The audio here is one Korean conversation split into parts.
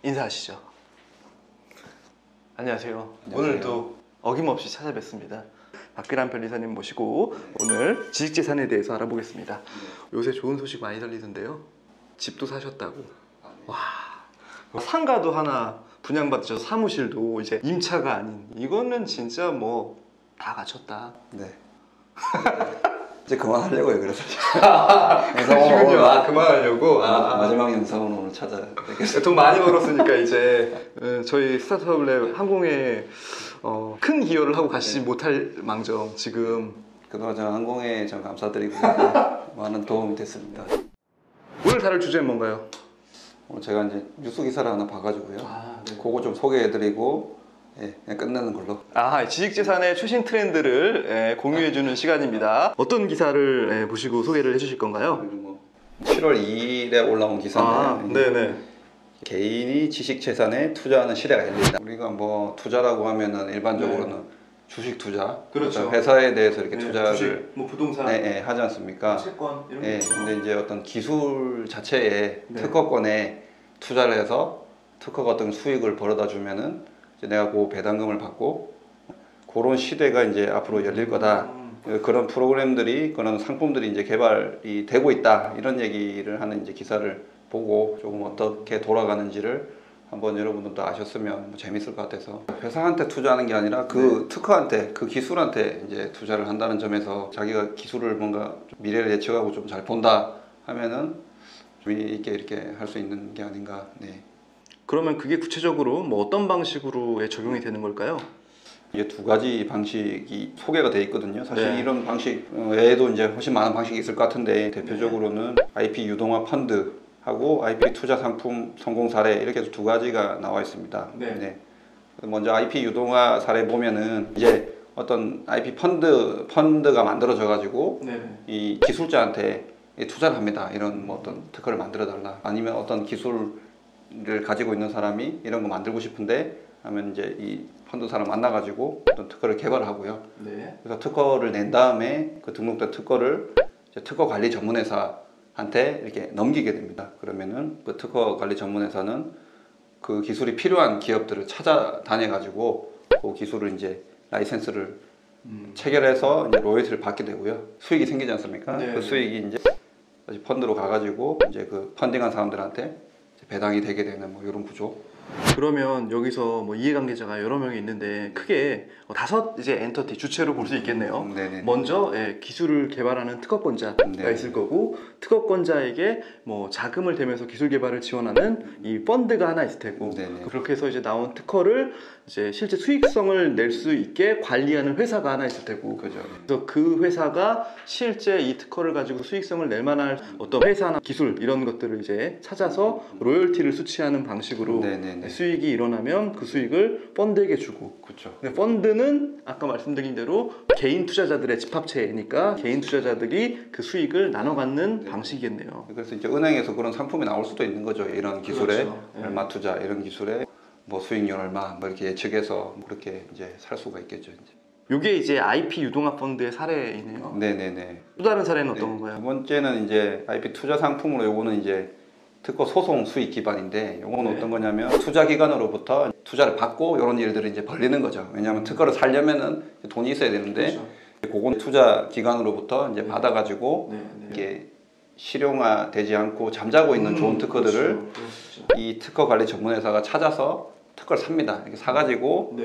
인사하시죠. 안녕하세요. 안녕하세요. 오늘도 어김없이 찾아뵙습니다. 박기란 변리사님 모시고 오늘 지식재산에 대해서 알아보겠습니다. 요새 좋은 소식 많이 들리던데요. 집도 사셨다고. 와, 상가도 하나 분양받으셔서 사무실도 이제 임차가 아닌, 이거는 진짜 뭐 다 갖췄다. 네. 이제 그만하려고요. 그래서 그러시군요. 그만하려고. 마지막 영상은 오늘 찾아뵙겠습니다. 돈 많이 벌었으니까 이제 저희 스타트업랩 항공에 큰 기여를 하고 가시지 못할 망정 지금. 그동안 저 항공에 좀 감사드리고 많은 도움이 됐습니다. 오늘 다룰 주제는 뭔가요? 오늘 제가 이제 뉴스 기사를 하나 봐가지고요. 네. 그거 좀 소개해드리고 그냥 끝내는 걸로. 지식재산의 최신 트렌드를 공유해주는 시간입니다. 어떤 기사를 보시고 소개를 해주실 건가요? 7월 2일에 올라온 기사인데 네네. 개인이 지식재산에 투자하는 시대가 열린다. 우리가 뭐 투자라고 하면은 일반적으로는 주식 투자, 그렇죠. 어떤 회사에 대해서 이렇게 투자를 주식, 뭐 부동산, 하지 않습니까? 채권 이런 거 있죠. 근데 이제 어떤 기술 자체에 네. 특허권에 투자를 해서 특허가 어떤 수익을 벌어다 주면은 이제 내가 그 배당금을 받고 그런 시대가 이제 앞으로 열릴 거다. 그런 프로그램들이, 그런 상품들이 이제 개발이 되고 있다. 이런 얘기를 하는 이제 기사를 보고 조금 어떻게 돌아가는지를 한번 여러분들도 아셨으면 뭐 재밌을 것 같아서, 회사한테 투자하는 게 아니라 그 특허한테, 그 기술한테 이제 투자를 한다는 점에서 자기가 기술을 뭔가 좀 미래를 예측하고 좀 잘 본다 하면은 재미있게 이렇게 할 수 있는 게 아닌가. 네. 그러면 그게 구체적으로 뭐 어떤 방식으로 적용이 되는 걸까요? 이게 두 가지 방식이 소개가 돼 있거든요. 사실 네. 이런 방식 외에도 이제 훨씬 많은 방식이 있을 것 같은데, 대표적으로는 IP 유동화 펀드하고 IP 투자 상품 성공 사례, 이렇게 해서 두 가지가 나와 있습니다. 네. 먼저 IP 유동화 사례 보면은 이제 어떤 IP 펀드가 만들어져 가지고 이 기술자한테 투자를 합니다. 이런 뭐 어떤 특허를 만들어 달라, 아니면 어떤 기술을 가지고 있는 사람이 이런 거 만들고 싶은데 하면 이제 이 펀드 사람 만나가지고 어떤 특허를 개발하고요. 네. 그래서 특허를 낸 다음에 그 등록된 특허를 이제 특허 관리 전문회사한테 이렇게 넘기게 됩니다. 그러면은 그 특허 관리 전문회사는 그 기술이 필요한 기업들을 찾아다녀가지고 그 기술을 이제 라이센스를 체결해서 이제 로열티를 받게 되고요. 수익이 생기지 않습니까? 네. 그 수익이 이제 다시 펀드로 가가지고 이제 그 펀딩한 사람들한테 배당이 되게 되는 뭐 이런 구조. 그러면 여기서 뭐 이해관계자가 여러 명이 있는데 크게 5 이제 엔터티 주체로 볼 수 있겠네요. 네네. 먼저 기술을 개발하는 특허권자가 네. 있을 거고, 특허권자에게 뭐 자금을 대면서 기술 개발을 지원하는 이 펀드가 하나 있을 테고, 네네. 그렇게 해서 이제 나온 특허를 이제 실제 수익성을 낼 수 있게 관리하는 회사가 하나 있을 테고, 그죠. 그래서 그 회사가 실제 이 특허를 가지고 수익성을 낼 만한 어떤 회사나 기술 이런 것들을 이제 찾아서 로열티를 수취하는 방식으로 네네네. 수익이 일어나면 그 수익을 펀드에게 주고, 그렇죠. 근데 펀드는 아까 말씀드린 대로 개인 투자자들의 집합체니까 개인 투자자들이 그 수익을 나눠 갖는 방식이겠네요. 그래서 이제 은행에서 그런 상품이 나올 수도 있는 거죠. 이런 기술에 그렇죠. 얼마 투자, 이런 기술에 뭐 수익률 얼마 뭐 이렇게 예측해서 그렇게 이제 살 수가 있겠죠. 이제. 이게 이제 IP 유동화 펀드의 사례이네요. 네네네. 또 다른 사례는 어떤 두 건가요? 번째는 이제 IP 투자 상품으로, 요거는 이제 특허 소송 수익 기반인데, 요거는 어떤 거냐면 투자 기관으로부터 투자를 받고 이런 일들을 이제 벌리는 거죠. 왜냐하면 특허를 살려면은 돈이 있어야 되는데, 그건 투자 기관으로부터 이제 받아가지고 이게 실용화되지 않고 잠자고 있는 좋은 특허들을 이 특허 관리 전문회사가 찾아서 특허를 삽니다. 이렇게 사가지고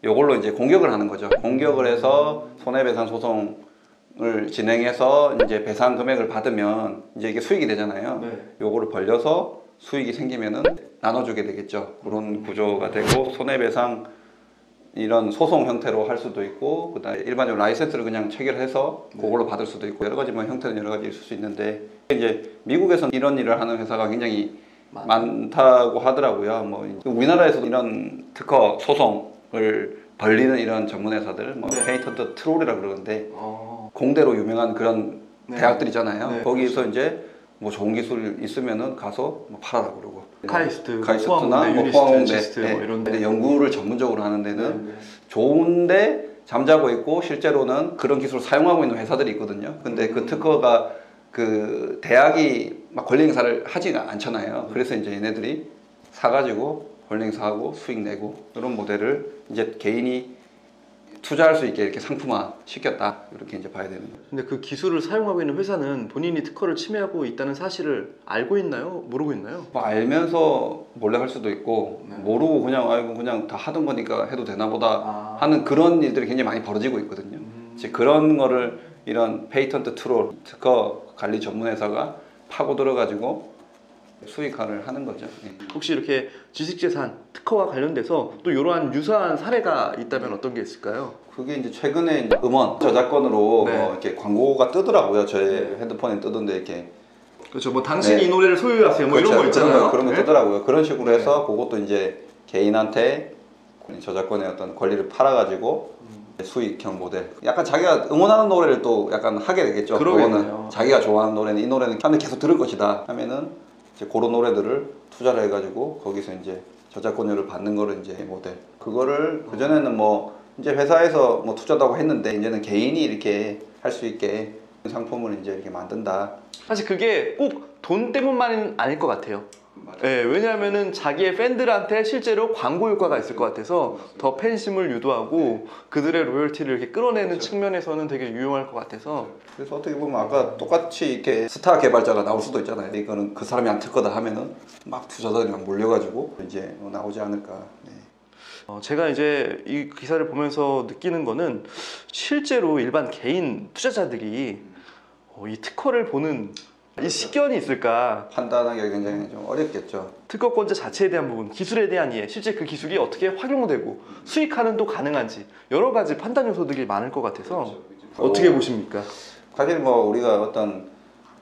요걸로 이제 공격을 하는 거죠. 공격을 해서 손해배상 소송을 진행해서 이제 배상 금액을 받으면 이제 이게 수익이 되잖아요. 요거를 벌려서 수익이 생기면은 나눠주게 되겠죠. 그런 구조가 되고, 손해배상 이런 소송 형태로 할 수도 있고, 그다음에 일반적으로 라이센스를 그냥 체결해서 그걸로 받을 수도 있고, 여러 가지 뭐 형태는 여러 가지 있을 수 있는데, 이제 미국에서는 이런 일을 하는 회사가 굉장히 많다고 하더라고요. 뭐 우리나라에서도 이런 특허 소송을 벌리는 이런 전문 회사들, 뭐 페이턴트 트롤이라 그러는데, 공대로 유명한 그런 대학들 있잖아요. 거기서 이제 뭐 좋은 기술 있으면은 가서 뭐 팔아라 그러고, 카이스트나 뭐 포항공대 뭐 이런 데 연구를 전문적으로 하는 데는 좋은데 잠자고 있고, 실제로는 그런 기술을 사용하고 있는 회사들이 있거든요. 근데 그 특허가 그 대학이 막 권리 행사를 하지가 않잖아요. 그래서 이제 얘네들이 사가지고 홀딩사하고 수익 내고 이런 모델을 이제 개인이 투자할 수 있게 이렇게 상품화 시켰다 이렇게 이제 봐야 되는 거죠. 근데 그 기술을 사용하고 있는 회사는 본인이 특허를 침해하고 있다는 사실을 알고 있나요? 모르고 있나요? 뭐 알면서 몰래 할 수도 있고 모르고 그냥 아이고 그냥 다 하던 거니까 해도 되나 보다 하는 그런 일들이 굉장히 많이 벌어지고 있거든요. 이제 그런 거를 이런 페이턴트 트롤 특허 관리 전문 회사가 파고 들어가지고 수익화를 하는 거죠. 예. 혹시 이렇게 지식재산 특허와 관련돼서 또 이러한 유사한 사례가 있다면 어떤 게 있을까요? 그게 이제 최근에 음원 저작권으로 네. 이렇게 광고가 뜨더라고요. 저의 네. 핸드폰에 뜨던데 이렇게 그렇죠. 뭐 당신이 네. 이 노래를 소유하세요. 뭐 이런 거 있잖아요. 그런 거 네? 뜨더라고요. 그런 식으로 해서 그것도 이제 개인한테 저작권의 어떤 권리를 팔아가지고 수익형 모델. 약간 자기가 응원하는 노래를 또 약간 하게 되겠죠. 그러겠네요. 그거는 자기가 좋아하는 노래는 이 노래는 사람들이 계속 들을 것이다 하면은 이제 그런 노래들을 투자를 해가지고 거기서 이제 저작권료를 받는 거를 이제 모델. 그거를 그 전에는 뭐 이제 회사에서 뭐 투자다고 했는데 이제는 개인이 이렇게 할 수 있게 상품을 이제 이렇게 만든다. 사실 그게 꼭 돈 때문만은 아닐 것 같아요. 네, 왜냐하면은 자기의 팬들한테 실제로 광고 효과가 있을 것 같아서 더 팬심을 유도하고 그들의 로열티를 이렇게 끌어내는 측면에서는 되게 유용할 것 같아서. 그래서 어떻게 보면 아까 똑같이 이렇게 스타 개발자가 나올 수도 있잖아요. 이거는 그 사람이 안 특허다 하면은 막 투자자들이 막 몰려가지고 이제 나오지 않을까. 네. 제가 이제 이 기사를 보면서 느끼는 거는 실제로 일반 개인 투자자들이 이 특허를 보는 이 식견이 있을까? 판단하기가 굉장히 좀 어렵겠죠. 특허권자 자체에 대한 부분, 기술에 대한 이해, 실제 그 기술이 어떻게 활용되고 수익화는 또 가능한지 여러 가지 판단 요소들이 많을 것 같아서 어떻게 보십니까? 사실 뭐 우리가 어떤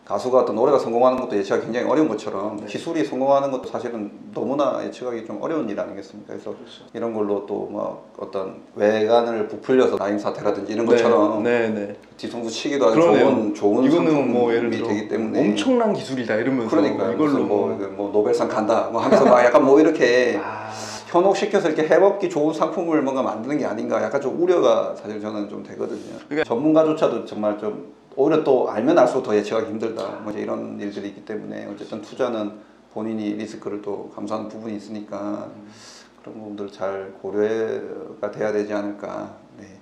가수가 어떤 노래가 성공하는 것도 예측하기 굉장히 어려운 것처럼 기술이 성공하는 것도 사실은 너무나 예측하기 좀 어려운 일 아니겠습니까? 그래서 이런 걸로 또 뭐 어떤 외관을 부풀려서 나임 사태라든지 이런 것처럼 뒤통수 치기도 아주 좋은 이거는 상품이 뭐 예를 들어 되기 때문에 엄청난 기술이다 이러면서 그러니까 이걸로 뭐 노벨상 간다 뭐 하면서 막 약간 뭐 이렇게 현혹시켜서 이렇게 해먹기 좋은 상품을 뭔가 만드는 게 아닌가 약간 좀 우려가 사실 저는 좀 되거든요. 그러니까 전문가조차도 정말 좀 오히려 또 알면 알수록 더 예측하기 힘들다 뭐 이제 이런 일들이 있기 때문에 어쨌든 투자는 본인이 리스크를 또 감수하는 부분이 있으니까 그런 부분들 잘 고려가 돼야 되지 않을까. 네.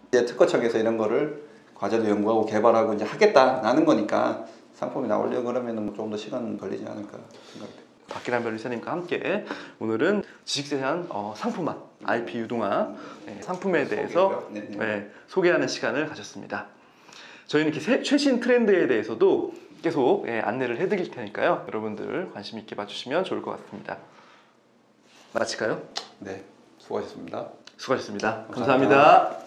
이제 특허청에서 이런 거를 과제도 연구하고 개발하고 이제 하겠다라는 거니까 상품이 나오려고 그러면 좀 더 시간 걸리지 않을까 생각돼요. 박기란 변리사님과 함께 오늘은 지식재산 상품화, IP 유동화 상품에 대해서 소개하는 시간을 가졌습니다. 저희는 이렇게 최신 트렌드에 대해서도 계속 안내를 해드릴 테니까요. 여러분들 관심 있게 봐주시면 좋을 것 같습니다. 마칠까요? 네, 수고하셨습니다. 수고하셨습니다. 감사합니다.